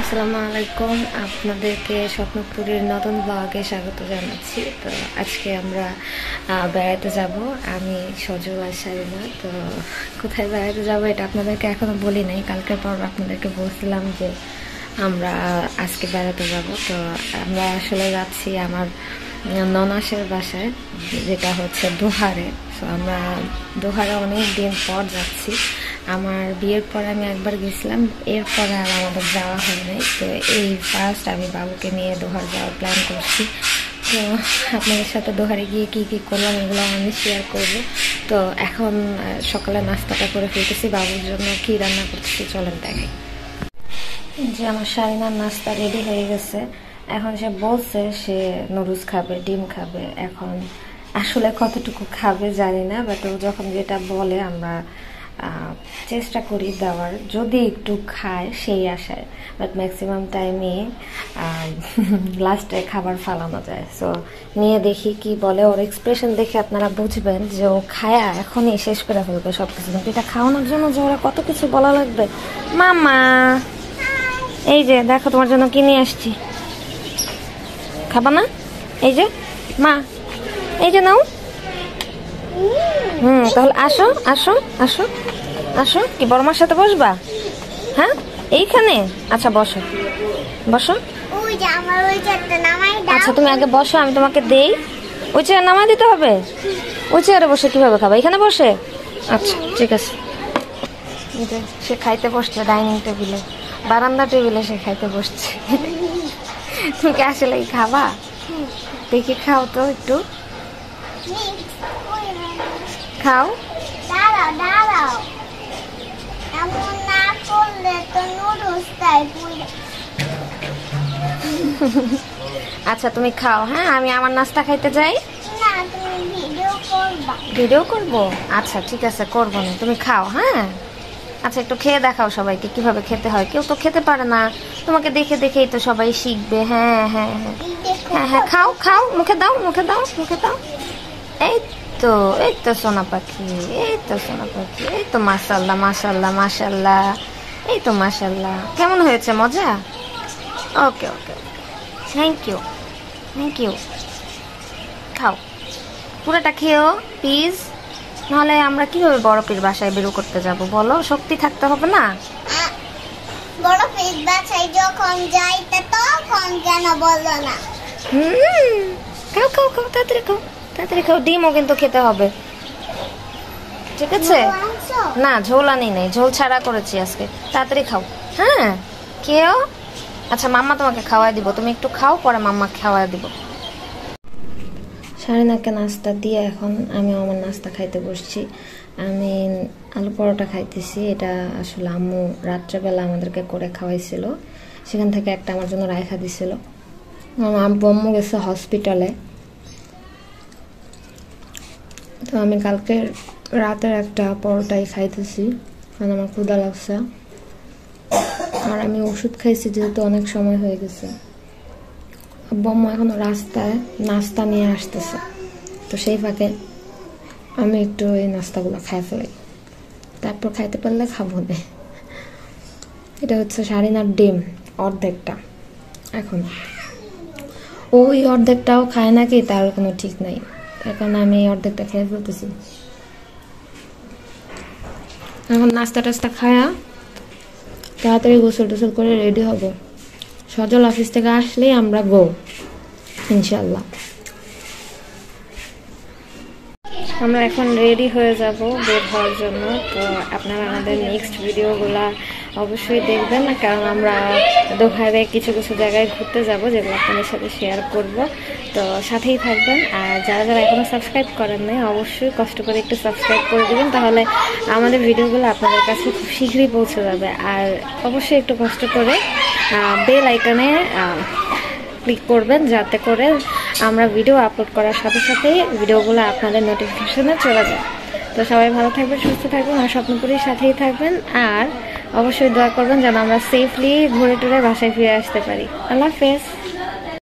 আসসালামু আলাইকুম, আপনাদেরকে স্বপ্নপুরীর নতুন ব্লগে স্বাগত জানাচ্ছি। তো আজকে আমরা বেড়াতে যাব, আমি সজল আর শারিনা। তো কোথায় বেড়াতে যাব এটা আপনাদেরকে এখনো বলি নাই। কালকের পর আপনাদেরকে বলছিলাম যে আমরা আজকে বেড়াতে যাব। তো আমরা আসলে যাচ্ছি আমার ননাসের বাসায়, যেটা হচ্ছে দোহারে। তো আমরা দোহারে অনেক দিন পর যাচ্ছি। আমার বিয়ের পর আমি একবার গেছিলাম, এরপরে আর আমাদের যাওয়া হয় নাই। তো এই ফার্স্ট আমি বাবুকে নিয়ে দোহার যাওয়ার প্ল্যান করছি। তো আপনাদের সাথে দোহারে গিয়ে কী কী করলাম এগুলো আমি শেয়ার করব। তো এখন সকালে নাস্তাটা করে ফেলতেছি, বাবুর জন্য কী রান্না করতেছি চলেন দেখাই। যে আমার শারিনার নাস্তা রেডি হয়ে গেছে। এখন সে বলছে সে নুডলস খাবে, ডিম খাবে। এখন আসলে কতটুকু খাবে জানি না, বাট ও যখন যেটা বলে আমরা চেষ্টা করি দেওয়ার, যদি একটু খায় সেই আশায়। বাট ম্যাক্সিমাম টাইমে লাস্টে খাবার ফালানো যায়। সো নিয়ে দেখি কি বলে। ওর এক্সপ্রেশন দেখে আপনারা বুঝবেন যে ও খায়া এখনই শেষ করে ফেলবে সব কিছু। কিন্তু এটা খাওয়ানোর জন্য যে ওরা কত কিছু বলা লাগবে। মামা এই যে দেখো তোমার জন্য কি নিয়ে আসছি, খাবা না? এই যে মা, এই যে নাও। তাহলে আসো আসো আসো আসো। কি বড় মার সাথে বসবা? হ্যাঁ এইখানে? আচ্ছা বসো বসো। আচ্ছা তুমি আগে বসো, আমি তোমাকে দেই। ওই চেয়ার নামাই দিতে হবে? ওই চেয়ারে বসে কিভাবে খাবা? এখানে বসে? আচ্ছা ঠিক আছে। সে খাইতে বসছে ডাইনিং টেবিলে, বারান্দা টেবিলে সে খাইতে বসছে। তুমি কি আসলে খাবা? দেখি খাও তো একটু, খাও। আচ্ছা তুমি খাও, হ্যাঁ আমি আমার নাস্তা খাইতে যাই। ভিডিও করবো? আচ্ছা ঠিক আছে, করবো না, তুমি খাও। হ্যাঁ আচ্ছা একটু খেয়ে দেখাও সবাইকে কিভাবে খেতে হয়। কেউ তো খেতে পারে না, তোমাকে দেখে দেখেই তো সবাই শিখবে। হ্যাঁ হ্যাঁ হ্যাঁ হ্যাঁ হ্যাঁ খাও খাও, মুখে দাও মুখে দাও মুখে দাও। এই তো এই তো সোনা পাখি, এই তো সোনা পাখি, এই তো মাশাআল্লাহ মাশাআল্লাহ মাশাআল্লাহ, এই তো মাশাআল্লাহ। কেমন হয়েছে? মজা? ওকে ওকে, থ্যাংক ইউ থ্যাংক ইউ। খাও পুরোটা খেয়েও প্লিজ, নাহলে আমরা কিভাবে বরফের বাসায় বেরো করতে যাব বলো? শক্তি থাকতে হবে না? বরফের বাসায় যখন যাই তখন কেন বলো না? খাও খাও খাও, তাড়াতাড়ি খাও তাড়াতাড়ি খাও। ডিমও কিন্তু খেতে হবে, ঠিক আছে? না ঝোল আনি নাই, ঝোল ছাড়া করেছি আজকে। তাড়াতাড়ি খাও। হ্যাঁ খেয়েও। আচ্ছা মাম্মা তোমাকে খাওয়াই দিব, তুমি একটু খাও, পরে মাম্মা খাওয়াই দিব। শারিনাকে নাস্তা দিয়ে এখন আমি আমার নাস্তা খাইতে বসছি। আমি আলু পরোটা খাইতেছি। এটা আসলে আম্মু রাত্রেবেলা আমাদেরকে করে খাওয়াইছিল, সেখান থেকে একটা আমার জন্য রায়খা দিছিল। আমার আম্মু গেছে হসপিটালে। তো আমি কালকে রাতের একটা পরোটাই খাইতেছি, কারণ আমার ক্ষুধা লাগছে। আর আমি ওষুধ খাইছি যেহেতু অনেক সময় হয়ে গেছে। আম্মু এখনো রাস্তায় নাস্তা নিয়ে আসতেছে, তো সেই ফাঁকে আমি একটু এই নাস্তাগুলো খাই ফেলি, তারপর খাইতে পারলে খাবো না। এটা হচ্ছে শারিনার ডিম অর্ধেকটা। এখন ওই অর্ধেকটাও খায় নাকি তার কোনো ঠিক নাই, তার কারণে আমি এই অর্ধেকটা খেয়ে ফেলতেছি। এখন নাস্তা টাস্তা খায়া তাড়াতাড়ি গোসল টোসল করে রেডি হব। সজল অফিস থেকে আসলেই আমরা গো ইনশাল্লাহ। আমরা এখন রেডি হয়ে যাব বের হওয়ার জন্য। তো আপনারা আমাদের নেক্সট ভিডিওগুলা অবশ্যই দেখবেন, কারণ আমরা দোহারে কিছু কিছু জায়গায় ঘুরতে যাব, যেগুলো আপনাদের সাথে শেয়ার করব। তো সাথেই থাকবেন। আর যারা যারা এখনও সাবস্ক্রাইব করেন নাই অবশ্যই কষ্ট করে একটু সাবস্ক্রাইব করে দেবেন, তাহলে আমাদের ভিডিওগুলো আপনাদের কাছে খুব শীঘ্রই পৌঁছে যাবে। আর অবশ্যই একটু কষ্ট করে বেল আইকনে ক্লিক করবেন, যাতে করে আমরা ভিডিও আপলোড করার সাথে সাথেই ভিডিওগুলো আপনাদের নোটিফিকেশনে চলে যায়। তো সবাই ভালো থাকবেন, সুস্থ থাকবেন, আর স্বপ্নপুরীর সাথেই থাকবেন। আর অবশ্যই দোয়া করবেন যেন আমরা সেফলি ঘুরে টুরে বাসায় ফিরে আসতে পারি। আল্লাহ হাফেজ।